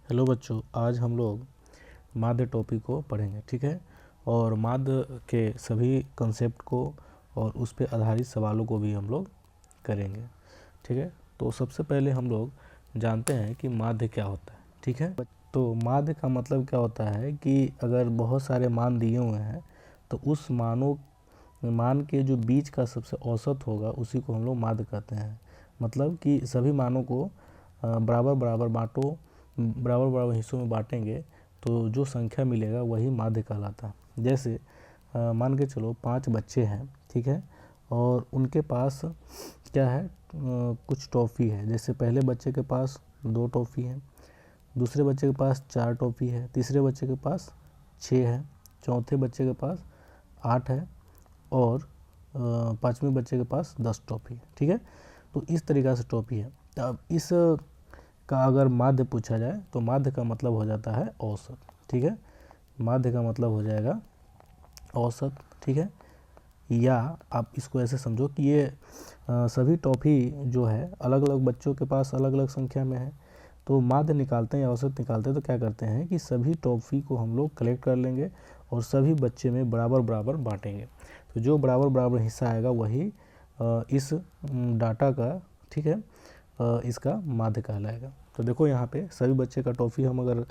Hello बच्चों, आज हम लोग माध्य टॉपिक को पढ़ेंगे। ठीक है, और माध्य के सभी कंसेप्ट को और उस पर आधारित सवालों को भी हम लोग करेंगे। ठीक है, तो सबसे पहले हम लोग जानते हैं कि माध्य क्या होता है। ठीक है, तो माध्य का मतलब क्या होता है कि अगर बहुत सारे मान दिए हुए हैं तो उस मान के जो बीच का सबसे औसत होगा उसी को हम लोग माध्य कहते हैं। मतलब कि सभी मानों को बराबर बराबर बांटो, बराबर बराबर हिस्सों में बांटेंगे तो जो संख्या मिलेगा वही माध्य कहलाता है। जैसे मान के चलो 5 बच्चे हैं, ठीक है, और उनके पास क्या है, कुछ टॉफ़ी है। जैसे पहले बच्चे के पास 2 टॉफ़ी है, दूसरे बच्चे के पास 4 टॉफ़ी है, तीसरे बच्चे के पास 6 है, चौथे बच्चे के पास 8 है और 5वें बच्चे के पास 10 टॉफ़ी है। ठीक है, तो इस तरीक़ा से टॉफ़ी है। अब इस का अगर माध्य पूछा जाए तो माध्य का मतलब हो जाता है औसत। ठीक है, माध्य का मतलब हो जाएगा औसत। ठीक है, या आप इसको ऐसे समझो कि ये सभी टॉफ़ी जो है अलग अलग बच्चों के पास अलग अलग संख्या में है, तो माध्य निकालते हैं या औसत निकालते हैं तो क्या करते हैं कि सभी टॉफ़ी को हम लोग कलेक्ट कर लेंगे और सभी बच्चे में बराबर बराबर बांटेंगे। तो जो बराबर बराबर हिस्सा आएगा वही इस डाटा का, ठीक है, इसका माध्य कहलाएगा। तो देखो यहाँ पे सभी बच्चे का टॉफ़ी हम अगर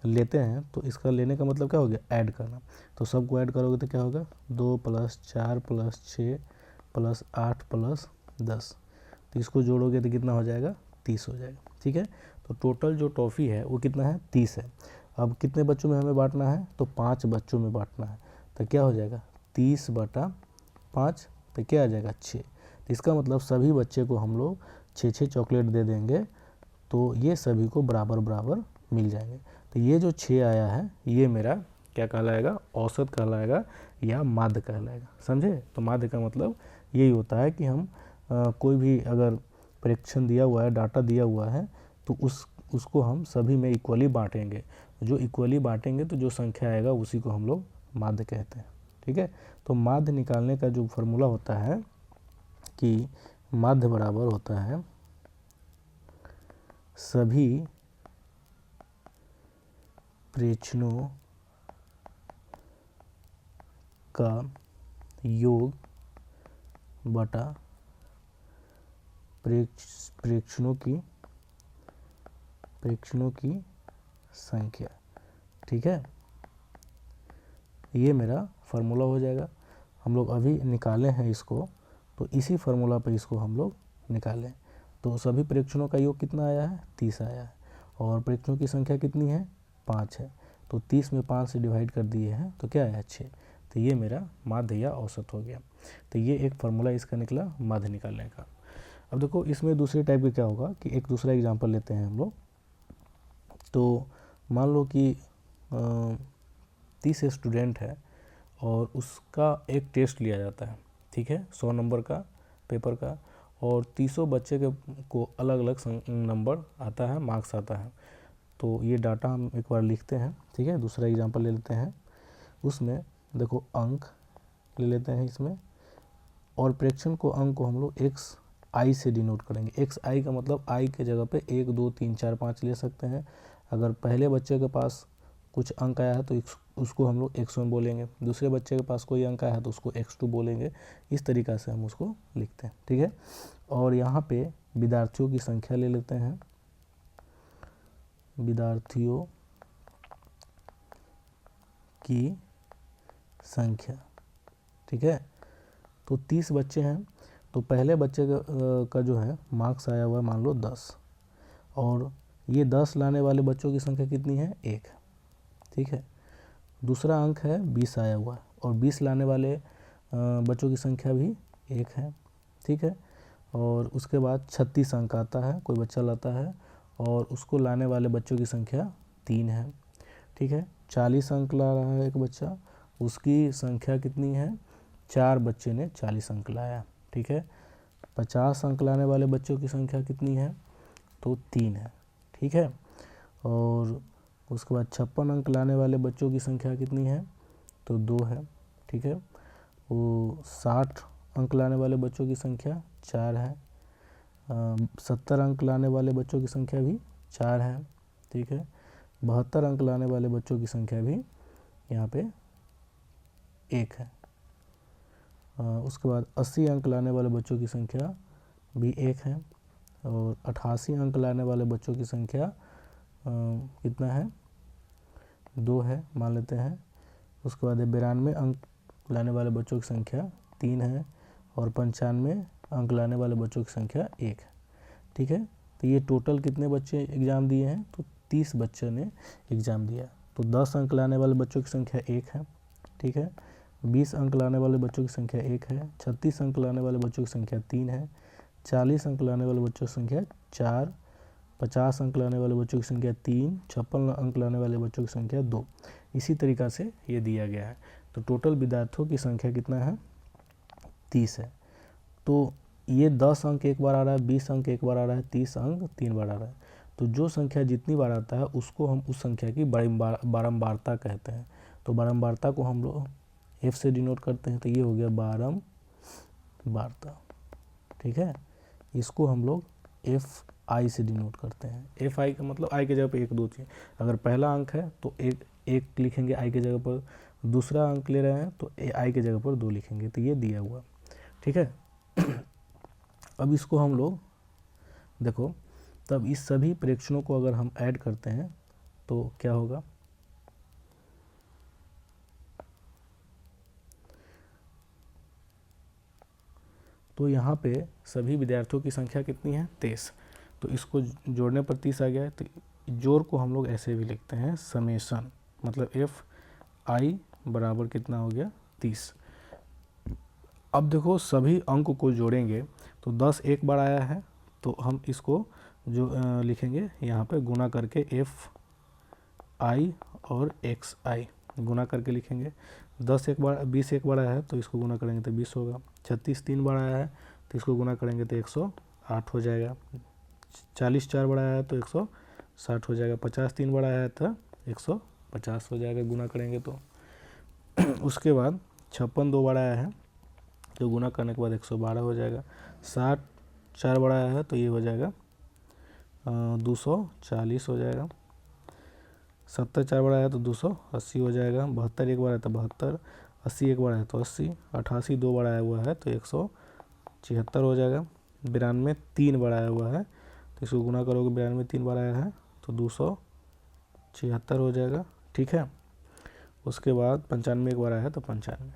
लेते हैं तो इसका लेने का मतलब क्या हो गया, ऐड करना। तो सबको ऐड करोगे तो क्या होगा, 2 + 4 + 6 + 8 + 10। तो इसको जोड़ोगे तो कितना हो जाएगा, 30 हो जाएगा। ठीक है, तो टोटल जो टॉफ़ी है वो कितना है, 30 है। अब कितने बच्चों में हमें बांटना है, तो 5 बच्चों में बांटना है। तो क्या हो जाएगा, 30/5, तो क्या आ जाएगा, 6। तो इसका मतलब सभी बच्चे को हम लोग 6 चॉकलेट दे देंगे तो ये सभी को बराबर बराबर मिल जाएंगे। तो ये जो 6 आया है ये मेरा क्या कहलाएगा, औसत कहलाएगा या माध्य कहलाएगा। समझे? तो माध्य का मतलब यही होता है कि हम कोई भी अगर परीक्षण दिया हुआ है, डाटा दिया हुआ है, तो उसको हम सभी में इक्वली बांटेंगे। जो इक्वली बांटेंगे तो जो संख्या आएगा उसी को हम लोग माध्य कहते हैं। ठीक है, तो माध्य निकालने का जो फॉर्मूला होता है कि माध्य बराबर होता है सभी प्रेक्षणों का योग बटा प्रेक्षणों की संख्या। ठीक है, ये मेरा फार्मूला हो जाएगा। हम लोग अभी निकाले हैं इसको, तो इसी फार्मूला पे इसको हम लोग निकालें। तो सभी प्रेक्षणों का योग कितना आया है, 30 आया है, और प्रेक्षणों की संख्या कितनी है, 5 है। तो 30 में 5 से डिवाइड कर दिए हैं तो क्या आया, 6। तो ये मेरा माध्य या औसत हो गया। तो ये एक फार्मूला इसका निकला माध्य निकालने का। अब देखो इसमें दूसरे टाइप का क्या होगा कि एक दूसरा एग्जांपल लेते हैं हम लोग। तो मान लो कि 30 स्टूडेंट है और उसका एक टेस्ट लिया जाता है। ठीक है, 100 नंबर का पेपर का, और 30 बच्चे को अलग अलग नंबर आता है, मार्क्स आता है। तो ये डाटा हम एक बार लिखते हैं। ठीक है, दूसरा एग्जांपल ले लेते हैं। उसमें देखो अंक ले लेते हैं इसमें, और प्रेक्षण को अंक को हम लोग एक्स आई से डिनोट करेंगे। एक्स आई का मतलब आई के जगह पे 1 2 3 4 5 ले सकते हैं। अगर पहले बच्चे के पास कुछ अंक आया है तो उसको हम लोग x1 बोलेंगे, दूसरे बच्चे के पास कोई अंक आया है तो उसको x2 बोलेंगे। इस तरीक़ा से हम उसको लिखते हैं। ठीक है, और यहाँ पे विद्यार्थियों की संख्या ले लेते हैं, विद्यार्थियों की संख्या। ठीक है, तो 30 बच्चे हैं, तो पहले बच्चे का जो है मार्क्स आया हुआ है मान लो 10, और ये 10 लाने वाले बच्चों की संख्या कितनी है, 1। ठीक है, दूसरा अंक है 20 आया हुआ है, और 20 लाने वाले बच्चों की संख्या भी 1 है। ठीक है, और उसके बाद 36 अंक आता है, कोई बच्चा लाता है, और उसको लाने वाले बच्चों की संख्या 3 है। ठीक है, 40 अंक ला रहा है एक बच्चा, उसकी संख्या कितनी है, 4 बच्चे ने 40 अंक लाया। ठीक है, 50 अंक लाने वाले बच्चों की संख्या कितनी है, तो 3 है। ठीक है, और उसके बाद 56 अंक लाने वाले बच्चों की संख्या कितनी है, तो 2 है। ठीक है, वो 60 अंक लाने वाले बच्चों की संख्या 4 है। 70 अंक लाने वाले बच्चों की संख्या भी 4 है। ठीक है, 72 अंक लाने वाले बच्चों की संख्या भी यहाँ पे 1 है। उसके बाद 80 अंक लाने वाले बच्चों की संख्या भी 1 है, और 88 अंक लाने वाले बच्चों की संख्या कितना है, 2 है मान लेते हैं। उसके बाद 92 अंक लाने वाले बच्चों की संख्या 3 है, और 95 अंक लाने वाले बच्चों की संख्या 1 है। ठीक है, तो ये टोटल कितने बच्चे एग्ज़ाम दिए हैं, तो 30 बच्चों ने एग्ज़ाम दिया। तो 10 अंक लाने वाले बच्चों की संख्या 1 है। ठीक है, 20 अंक लाने वाले बच्चों की संख्या 1 है, 36 अंक लाने वाले बच्चों की संख्या 3 है, 40 अंक लाने वाले बच्चों की संख्या 4, 50 अंक लाने वाले बच्चों की संख्या 3, 56 अंक लाने वाले बच्चों की संख्या 2। इसी तरीक़ा से ये दिया गया है। तो टोटल विद्यार्थियों की संख्या कितना है, 30 है। तो ये 10 अंक एक बार आ रहा है, 20 अंक एक बार आ रहा है, 30 अंक 3 बार आ रहा है। तो जो संख्या जितनी बार आता है उसको हम उस संख्या की बारंबारता कहते हैं। तो बारंबारता को हम लोग F से डिनोट करते हैं, तो ये हो गया बारंबारता। ठीक है, इसको हम लोग FI से डिनोट करते हैं। FI का मतलब I के जगह पर 1 2 3। अगर पहला अंक है तो एक लिखेंगे I के जगह पर, दूसरा अंक ले रहे हैं तो I के जगह पर 2 लिखेंगे। तो ये दिया हुआ। ठीक है, अब इसको हम लोग देखो, तब इस सभी प्रेक्षणों को अगर हम ऐड करते हैं तो क्या होगा, तो यहाँ पे सभी विद्यार्थियों की संख्या कितनी है, 23। तो इसको जोड़ने पर 30 आ गया है। तो जोड़ को हम लोग ऐसे भी लिखते हैं समेशन, मतलब FI बराबर कितना हो गया, 30। अब देखो सभी अंक को जोड़ेंगे तो 10 एक बार आया है, तो हम इसको जो लिखेंगे यहाँ पे गुना करके FI और XI गुना करके लिखेंगे। 10 एक बार 20 एक बार आया है तो इसको गुना करेंगे तो 20 होगा। 36 3 बार आया है तो इसको गुना करेंगे तो 108 हो जाएगा। 40 4 बार आया है तो 160 हो जाएगा। 50 3 बार आया है तो 150 हो जाएगा गुना करेंगे तो। उसके बाद 56 2 बार आया है तो गुना करने के बाद 112 हो जाएगा। 60 4 बार आया है तो ये हो जाएगा 240 हो जाएगा। 70 4 बार आया तो 280 हो जाएगा। 72 एक बार आया तो 72, 80 एक बार आया तो 80, 88 2 बार आया हुआ है तो 176 हो जाएगा। 92 3 बार आया हुआ है तो इसको गुना करोगे, 92 3 बार आया है तो 276 हो जाएगा। ठीक है, उसके बाद 95 एक बार आया है तो 95।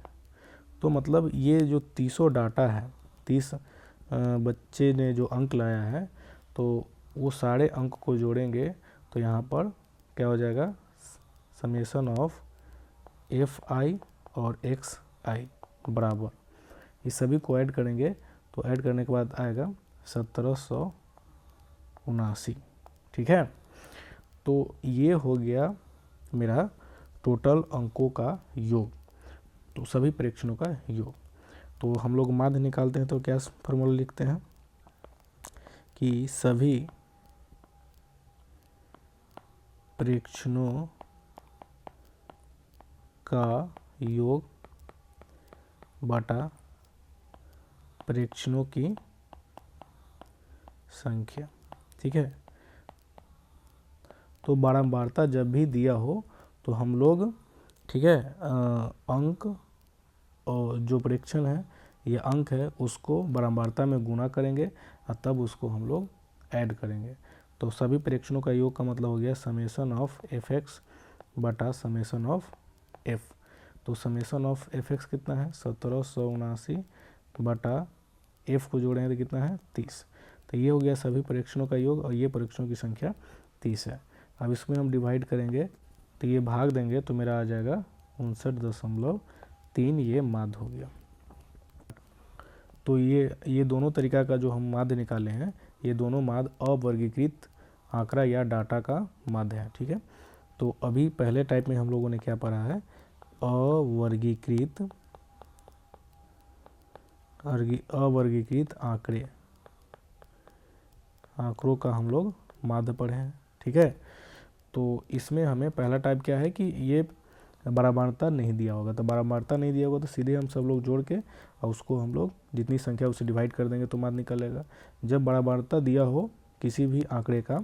तो मतलब ये जो 30 डाटा है, 30 बच्चे ने जो अंक लाया है, तो वो सारे अंक को जोड़ेंगे तो यहाँ पर क्या हो जाएगा, समेशन ऑफ FI और XI बराबर, इस सभी को ऐड करेंगे तो ऐड करने के बाद आएगा 1779। ठीक है, तो ये हो गया मेरा टोटल अंकों का योग, तो सभी प्रेक्षणों का योग। तो हम लोग माध्य निकालते हैं तो क्या फॉर्मूला लिखते हैं कि सभी प्रेक्षणों का योग बटा प्रेक्षणों की संख्या। ठीक है, तो बारंबारता जब भी दिया हो तो हम लोग, ठीक है, अंक और जो प्रेक्षण है, ये अंक है, उसको बारंबारता में गुना करेंगे और तब उसको हम लोग ऐड करेंगे। तो सभी प्रेक्षणों का योग का मतलब हो गया समेशन ऑफ FX बटा समेशन ऑफ F। तो समेशन ऑफ FX कितना है, 1779 बटा F को जोड़ेंगे तो कितना है, 30। तो ये हो गया सभी परीक्षणों का योग और ये परीक्षणों की संख्या 30 है। अब इसमें हम डिवाइड करेंगे तो ये भाग देंगे तो मेरा आ जाएगा 59.3, ये माध्य हो गया। तो ये दोनों तरीका का जो हम माध्य निकाले हैं, ये दोनों माध्य अवर्गीकृत आंकड़ा या डाटा का माध्य है। ठीक है, तो अभी पहले टाइप में हम लोगों ने क्या पढ़ा है, अवर्गीकृत आंकड़ों का हम लोग माध्य पढ़े हैं। ठीक है, तो इसमें हमें पहला टाइप क्या है कि ये बारंबारता नहीं दिया होगा, तो बारंबारता नहीं दिया होगा तो सीधे हम सब लोग जोड़ के और उसको हम लोग जितनी संख्या उसे डिवाइड कर देंगे तो माध्य निकलेगा। जब बारंबारता दिया हो किसी भी आंकड़े का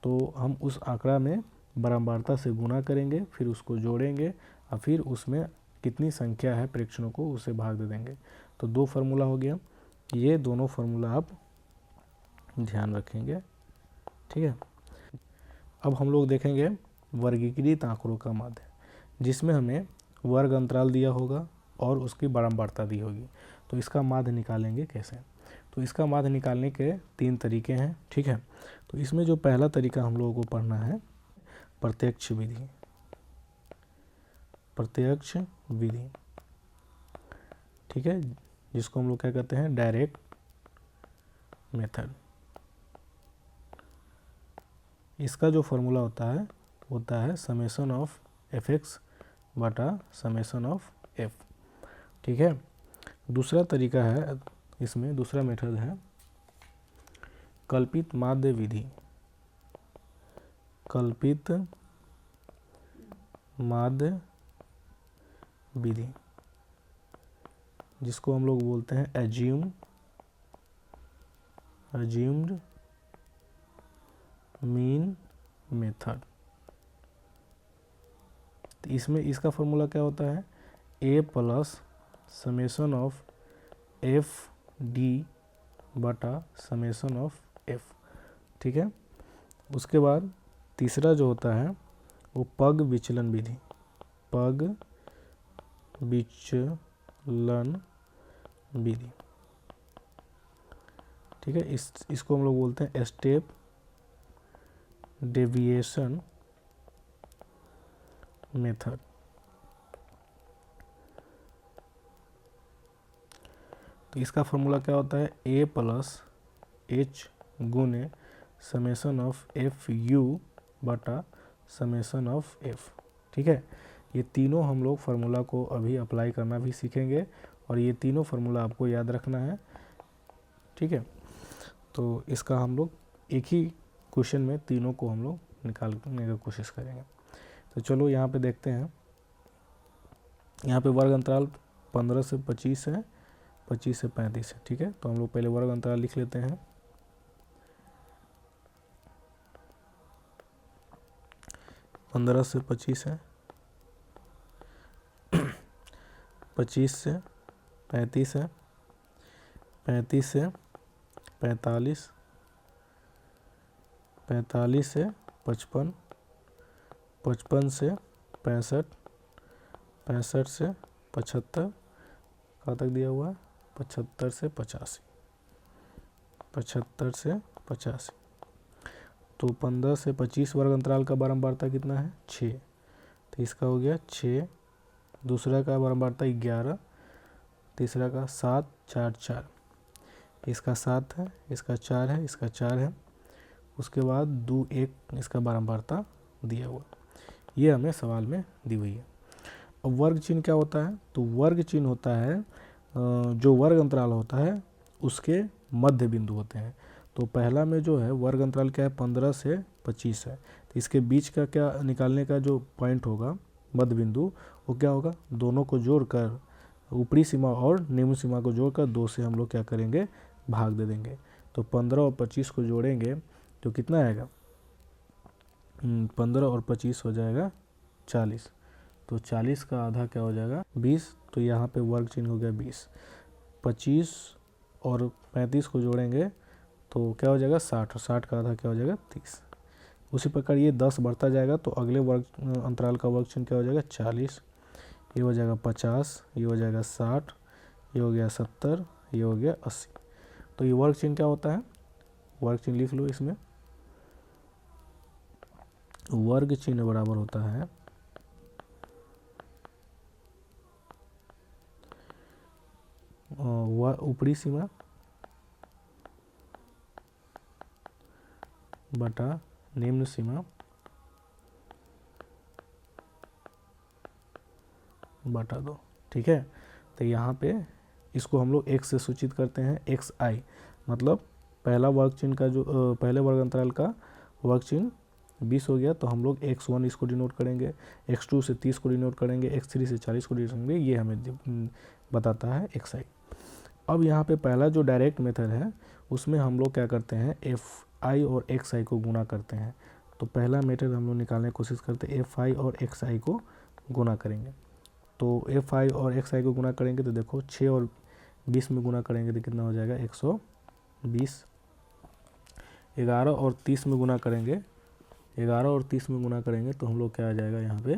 तो हम उस आंकड़ा में बारंबारता से गुना करेंगे, फिर उसको जोड़ेंगे और फिर उसमें कितनी संख्या है प्रेक्षणों को उसे भाग दे देंगे। तो 2 फार्मूला हो गया। ये दोनों फार्मूला आप ध्यान रखेंगे, ठीक है। अब हम लोग देखेंगे वर्गीकृत आंकड़ों का माध्य, जिसमें हमें वर्ग अंतराल दिया होगा और उसकी बारंबारता दी होगी। तो इसका माध्य निकालेंगे कैसे? तो इसका माध्य निकालने के 3 तरीके हैं, ठीक है। तो इसमें जो पहला तरीका हम लोगों को पढ़ना है प्रत्यक्ष विधि, प्रत्यक्ष विधि, ठीक है, जिसको हम लोग क्या कहते हैं, डायरेक्ट मेथड। इसका जो फॉर्मूला होता है समेशन ऑफ एफ एक्स बटा समेशन ऑफ एफ, ठीक है। दूसरा तरीका है, इसमें दूसरा मेथड है कल्पित माध्य विधि, कल्पित माध्य विधि, जिसको हम लोग बोलते हैं एज्यूम्ड मीन मेथड। तो इसमें इसका फॉर्मूला क्या होता है, A plus summation of F D बटा समेशन ऑफ एफ, ठीक है। उसके बाद तीसरा जो होता है वो पग विचलन विधि, पग विचलन विधि, ठीक है। इसको हम लोग बोलते हैं स्टेप डेविएशन मेथड। तो इसका फॉर्मूला क्या होता है, ए प्लस एच गुने समेशन ऑफ एफ यू बटा समेशन ऑफ एफ, ठीक है। ये तीनों हम लोग फार्मूला को अभी अप्लाई करना भी सीखेंगे और ये तीनों फार्मूला आपको याद रखना है, ठीक है। तो इसका हम लोग एक ही क्वेश्चन में तीनों को हम लोग निकालने की कोशिश करेंगे। तो चलो यहाँ पे देखते हैं। यहाँ पे वर्ग अंतराल 15 से 25 है, 25 से 35 है, ठीक है। तो हम लोग पहले वर्ग अंतराल लिख लेते हैं। 15 से 25 है, 25 से 35 है, 35 से 45, 45 से 55, 55 से 65, 65 से 75, कहाँ तक दिया हुआ है, 75 से 85, 75 से 85। तो 15 से 25 वर्ग अंतराल का बारंबारता कितना है, 6। तो इसका हो गया 6, दूसरा का बारंबारता 11, तीसरा का 7, 4, 4, इसका 7 है, इसका 4 है, इसका 4 है। उसके बाद 2, 1 इसका बारंबारता दिया हुआ, ये हमें सवाल में दी हुई है। अब वर्ग चिन्ह क्या होता है, तो वर्ग चिन्ह होता है जो वर्ग अंतराल होता है उसके मध्य बिंदु होते हैं। तो पहला में जो है वर्ग अंतराल क्या है, 15 से 25 है। तो इसके बीच का क्या निकालने का जो पॉइंट होगा मध्य बिंदु, वो क्या होगा, दोनों को जोड़कर ऊपरी सीमा और निम्न सीमा को जोड़कर 2 से हम लोग क्या करेंगे, भाग दे देंगे। तो 15 और 25 को जोड़ेंगे तो कितना आएगा, 15 और 25 हो जाएगा 40। तो 40 का आधा क्या हो जाएगा, 20। तो यहाँ पे वर्ग चिन्ह हो गया 20। 25 और 35 को जोड़ेंगे तो क्या हो जाएगा 60, और 60 का आधा क्या हो जाएगा 30। उसी प्रकार ये 10 बढ़ता जाएगा तो अगले वर्ग अंतराल का वर्ग चिन्ह क्या हो जाएगा 40, ये हो जाएगा 50, ये हो जाएगा 60, ये हो गया 70, ये हो गया 80। तो ये वर्ग चिन्ह क्या होता है, वर्ग चिन्ह लिख लो। इसमें वर्ग चिन्ह बराबर होता है ऊपरी सीमा बटा निम्न सीमा बटा 2, ठीक है। तो यहाँ पे इसको हम लोग x से सूचित करते हैं, एक्स आई, मतलब पहला वर्ग चिन्ह का जो पहले वर्ग अंतराल का वर्ग चिन्ह 20 हो गया, तो हम लोग x1 इसको डिनोट करेंगे, x2 से 30 को डिनोट करेंगे, x3 से 40 को डिनोट करेंगे, ये हमें बताता है एक्स आई। अब यहाँ पे पहला जो डायरेक्ट मेथड है उसमें हम लोग क्या करते हैं, एफ आई और एक्स आई को गुणा करते हैं। तो पहला मेथड हम लोग निकालने की कोशिश करते हैं, एफ आई और एक्स आई को गुना करेंगे। तो एफ आई और एक्स आई को गुना करेंगे तो देखो 6 और 20 में गुना करेंगे तो कितना हो जाएगा 120। 11 और 30 में गुना करेंगे, 11 और 30 में गुना करेंगे तो हम लोग क्या आ जाएगा यहाँ पे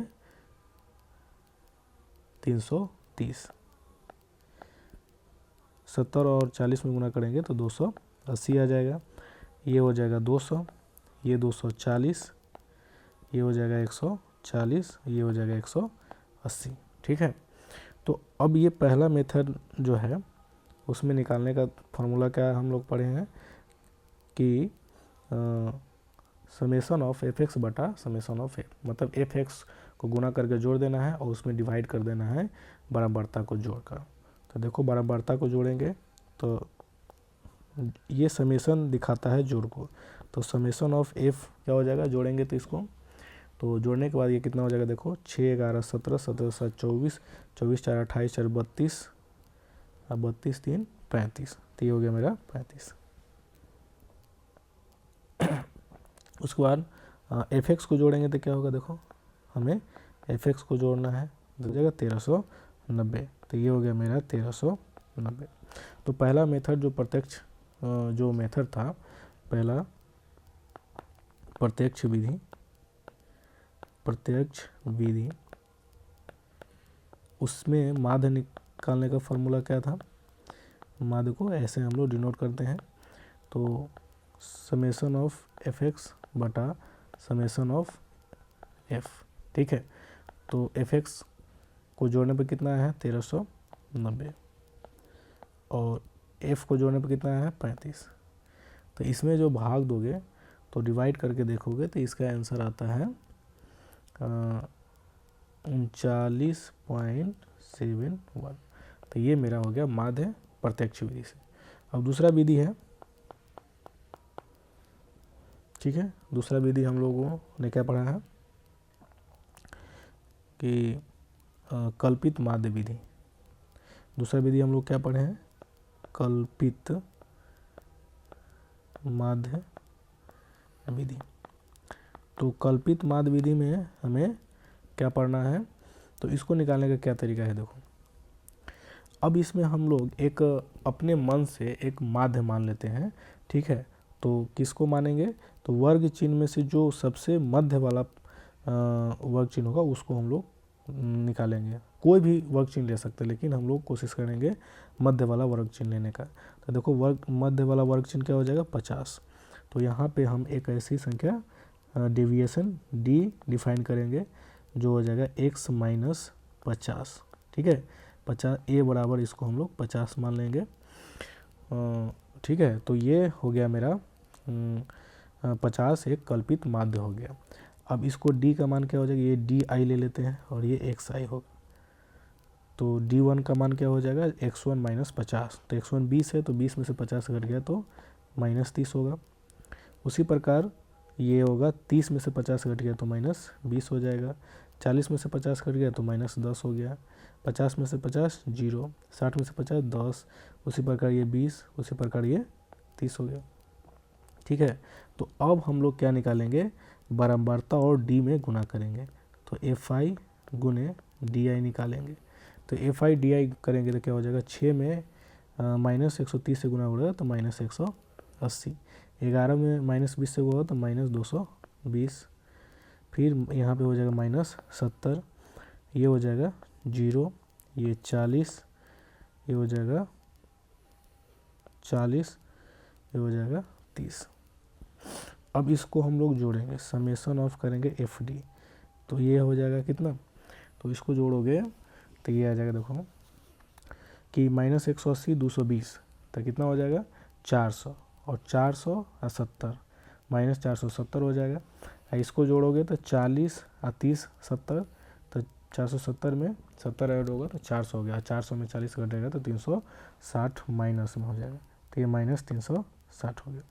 330। 70 और 40 में गुना करेंगे तो 280 आ जाएगा। ये हो जाएगा 200, ये 240, ये हो जाएगा 140, ये हो जाएगा 180। ठीक है, तो अब ये पहला मेथड जो है उसमें निकालने का फॉर्मूला क्या हम लोग पढ़े हैं कि समेसन ऑफ एफ एक्स बटा समेसन ऑफ एफ, मतलब एफ एक्स को गुना करके जोड़ देना है और उसमें डिवाइड कर देना है बराबरता को जोड़कर। तो देखो बराबरता को जोड़ेंगे तो ये समेसन दिखाता है जोड़ को, तो समेसन ऑफ एफ क्या हो जाएगा, जोड़ेंगे तो इसको, तो जोड़ने के बाद ये कितना हो जाएगा देखो 6 11 17, 17 7 24, 24 4 28, 4 32, अब 32 3 35, तो ये हो गया मेरा 35। उसके बाद एफ एक्स को जोड़ेंगे तो क्या होगा देखो, हमें एफ एक्स को जोड़ना है तो जाएगा 1390, तो ये हो गया मेरा 1390। तो पहला मेथड जो प्रत्यक्ष जो मेथड था, पहला प्रत्यक्ष विधि, उसमें माध्य निकालने का फॉर्मूला क्या था, माध्य को ऐसे हम लोग डिनोट करते हैं, तो समेसन ऑफ एफ एक्स बटा समेसन ऑफ एफ। ठीक है, तो एफ एक्स को जोड़ने पर कितना है 1390 और एफ को जोड़ने पर कितना है 35। तो इसमें जो भाग दोगे तो डिवाइड करके देखोगे तो इसका आंसर आता है 39.71। तो ये मेरा हो गया माध्य प्रत्यक्ष विधि से। अब दूसरा विधि है, ठीक है, दूसरा विधि हम लोगों ने क्या पढ़ा है कि कल्पित माध्य विधि। दूसरा विधि हम लोग क्या पढ़े हैं, कल्पित माध्य विधि। तो कल्पित माध्य विधि में हमें क्या पढ़ना है, तो इसको निकालने का क्या तरीका है देखो। अब इसमें हम लोग एक अपने मन से एक माध्य मान लेते हैं, ठीक है, तो किसको मानेंगे, तो वर्ग चिन्ह में से जो सबसे मध्य वाला वर्ग चिन्ह होगा उसको हम लोग निकालेंगे। कोई भी वर्ग चिन्ह ले सकते हैं लेकिन हम लोग कोशिश करेंगे मध्य वाला वर्ग चिन्ह लेने का। तो देखो मध्य वाला वर्ग चिन्ह क्या हो जाएगा 50। तो यहाँ पे हम एक ऐसी संख्या डेविएशन डी डिफाइन करेंगे जो हो जाएगा x माइनस 50। ठीक है, 50 a बराबर इसको हम लोग 50 मान लेंगे। ठीक है, तो ये हो गया मेरा 50 एक कल्पित माध्य हो गया। अब इसको d का मान क्या हो जाएगा, ये di ले लेते हैं और ये xi होगा। तो d1 का मान क्या हो जाएगा x1 माइनस 50। तो x1 20 है तो 20 में से 50 घट गया तो माइनस 30 होगा। उसी प्रकार ये होगा 30 में से 50 घट गया तो माइनस 20 हो जाएगा। 40 में से 50 घट गया तो माइनस 10 हो गया। 50 में से 50 0, 60 में से 50 10, उसी प्रकार ये 20, उसी प्रकार ये 30 हो गया। ठीक है, तो अब हम लोग क्या निकालेंगे, बराबरता और डी में गुना करेंगे। तो एफ आई गुने डी आई निकालेंगे। तो एफ आई डी आई करेंगे तो क्या हो जाएगा, 6 में माइनस 130 से गुना हो जाएगा तो माइनस 180। 11 में माइनस 20 से होगा तो माइनस 220। फिर यहाँ पे हो जाएगा माइनस 70, ये हो जाएगा 0, ये 40, ये हो जाएगा 40, ये हो जाएगा 30। अब इसको हम लोग जोड़ेंगे, समेसन ऑफ करेंगे एफ डी। तो ये हो जाएगा कितना, तो इसको जोड़ोगे तो ये आ जाएगा देखो कि माइनस 180 220 तो कितना हो जाएगा 400 और 470 माइनस 470 हो जाएगा। इसको जोड़ोगे तो 40 और 30 70, तो 470 में 70 ऐड होगा तो 400 हो गया। 400 में 40 घटेगा तो 360 माइनस में हो जाएगा, तो ये माइनस 360 हो गया।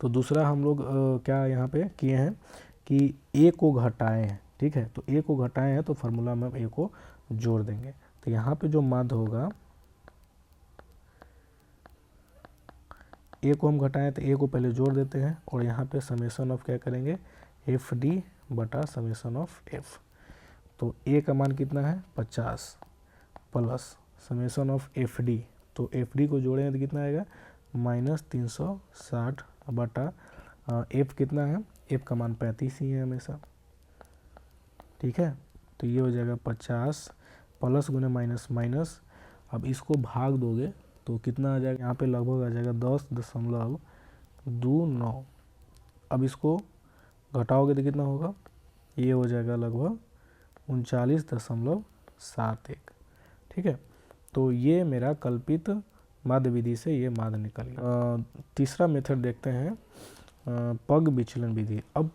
तो दूसरा हम लोग क्या यहाँ पे किए हैं कि a को घटाए हैं। ठीक है, तो a को घटाए हैं तो फार्मूला में a को जोड़ देंगे। तो यहाँ पे जो माध्य होगा ए को हम घटाएं तो ए को पहले जोड़ देते हैं और यहाँ पे समेसन ऑफ क्या करेंगे, एफ डी बटा समेसन ऑफ एफ। तो ए का मान कितना है 50 plus summation of F D, तो एफ डी को जोड़ेंगे तो कितना आएगा -360 बटा एफ कितना है, एफ का मान 35 ही है हमेशा, ठीक है। तो ये हो जाएगा 50 प्लस गुने माइनस माइनस, अब इसको भाग दोगे तो कितना आ जाएगा, यहाँ पे लगभग आ जाएगा 10.29। अब इसको घटाओगे तो कितना होगा, ये हो जाएगा लगभग 39.71, ठीक है। तो ये मेरा कल्पित माध्य विधि से ये माध्य निकल गया। तीसरा मेथड देखते हैं पग विचलन विधि। अब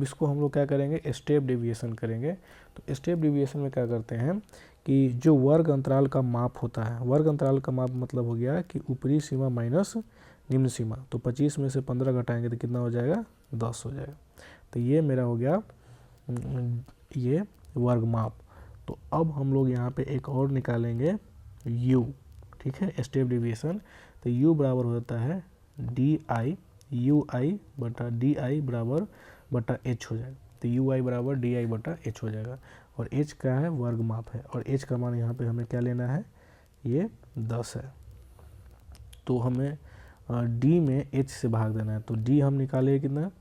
इसको हम लोग क्या करेंगे, स्टेप डेविएशन करेंगे। तो स्टेप डेविएशन में क्या करते हैं कि जो वर्ग अंतराल का माप होता है, वर्ग अंतराल का माप मतलब हो गया कि ऊपरी सीमा माइनस निम्न सीमा, तो 25 में से 15 घटाएंगे तो कितना हो जाएगा 10 हो जाएगा। तो ये मेरा हो गया ये वर्ग माप। तो अब हम लोग यहाँ पे एक और निकालेंगे u, ठीक है, स्टेप डेविएशन। तो u बराबर होता है डी आई यू आई बटा डी आई बराबर बटा h हो जाएगा। तो यू आई बराबर डी आई बटा h हो जाएगा और h क्या है, वर्ग माप है और h का मान यहाँ पे हमें क्या लेना है, ये 10 है। तो हमें d में h से भाग देना है। तो d हम निकाले कितना,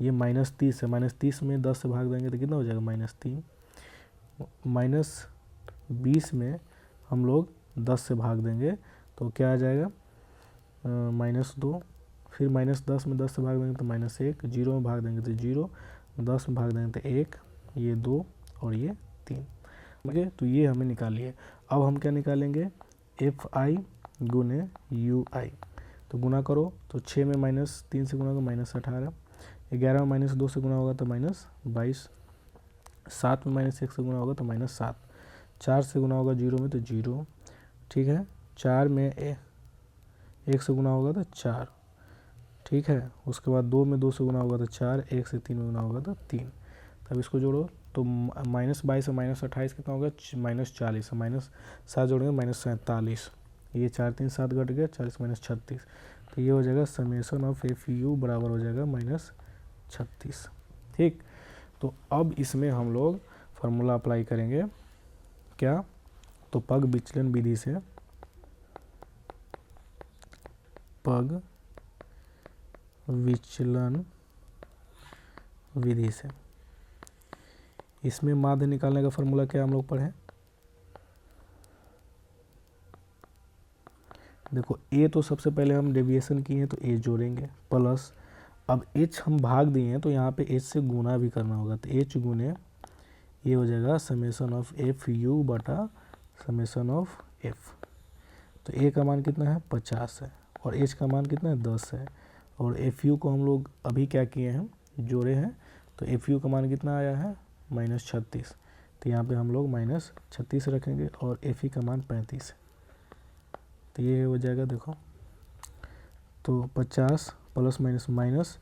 ये -30 है, -30 में 10 से भाग देंगे तो कितना हो जाएगा -3। -20 में हम लोग 10 से भाग देंगे तो क्या आ जाएगा -2, फिर -10 में 10 से भाग देंगे तो -1, 0 में भाग देंगे तो 0, 10 में भाग देंगे तो 1, ये 2 और ये 3, ठीक है। तो ये हमें निकालिए। अब हम क्या निकालेंगे, एफ आई गुने यू आई। तो गुना करो तो 6 में -3 से गुना होगा -18, 11 में -2 से गुना होगा तो -22, 7 में -1 से गुना होगा तो -7, 4 से गुना होगा 0 में तो 0, ठीक है। 4 में 1 से गुना होगा तो 4, ठीक है। उसके बाद 2 में 2 से गुना होगा तो 4, 1 से 3 में गुना होगा तो 3। तब इसको जोड़ो तो -22 और -28 कितना होगा, -40, -7 जोड़ेंगे -47, ये 4 3 7 घट गया, 40 -36। तो ये हो जाएगा समेसन ऑफ एफ यू बराबर हो जाएगा -36, ठीक। तो अब इसमें हम लोग फार्मूला अप्लाई करेंगे क्या, तो पग विचलन विधि से, पग विचलन विधि से इसमें माध्य निकालने का फार्मूला क्या हम लोग पढ़े, देखो a तो सबसे पहले हम डेविएशन किए हैं तो a जोड़ेंगे प्लस, अब h हम भाग दिए हैं तो यहाँ पे h से गुना भी करना होगा, तो h गुने ये हो जाएगा समेसन ऑफ एफ यू बटा समेसन ऑफ f। तो a का मान कितना है 50 है और h का मान कितना है 10 है और एफ यू को हम लोग अभी क्या किए हैं, जोड़े हैं। तो एफ यू का मान कितना आया है -36, तो यहाँ पे हम लोग -36 रखेंगे और एफ ई का मान 35 है। तो ये हो जाएगा, देखो तो 50 प्लस माइनस माइनस,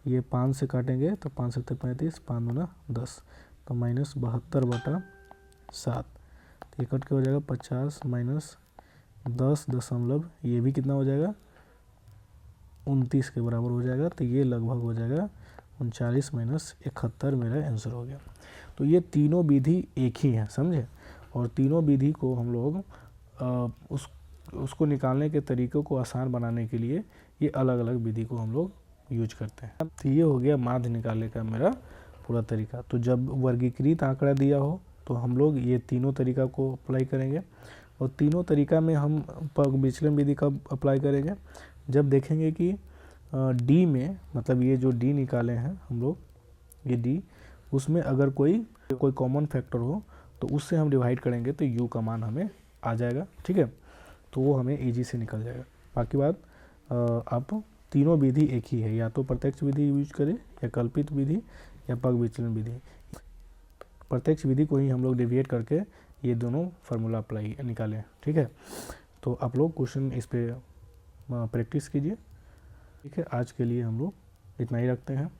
ये 5 से काटेंगे तो 5 7 35, 5 दूना 10, तो -72 बटा 7। तो ये कट के हो जाएगा 50 -10 ये भी कितना हो जाएगा 29 के बराबर हो जाएगा। तो ये लगभग हो जाएगा 39 -71 मेरा आंसर हो गया। तो ये तीनों विधि एक ही है, समझे। और तीनों विधि को हम लोग उसको निकालने के तरीक़ों को आसान बनाने के लिए ये अलग अलग विधि को हम लोग यूज करते हैं। तो ये हो गया माध्य निकालने का मेरा पूरा तरीका। तो जब वर्गीकृत आंकड़ा दिया हो तो हम लोग ये तीनों तरीका को अप्लाई करेंगे और तीनों तरीका में हम विचलन विधि कब अप्लाई करेंगे, जब देखेंगे कि डी में, मतलब ये जो डी निकाले हैं हम लोग, ये डी, उसमें अगर कोई कॉमन फैक्टर हो तो उससे हम डिवाइड करेंगे तो यू का मान हमें आ जाएगा, ठीक है। तो वो हमें इजी से निकल जाएगा। बाकी बात आप तीनों विधि एक ही है, या तो प्रत्यक्ष विधि यूज करें या कल्पित विधि या पग विचलन विधि। प्रत्यक्ष विधि को ही हम लोग डेविएट करके ये दोनों फार्मूला अप्लाई निकालें, ठीक है। तो आप लोग क्वेश्चन इस पर प्रैक्टिस कीजिए, ठीक है। आज के लिए हम लोग इतना ही रखते हैं।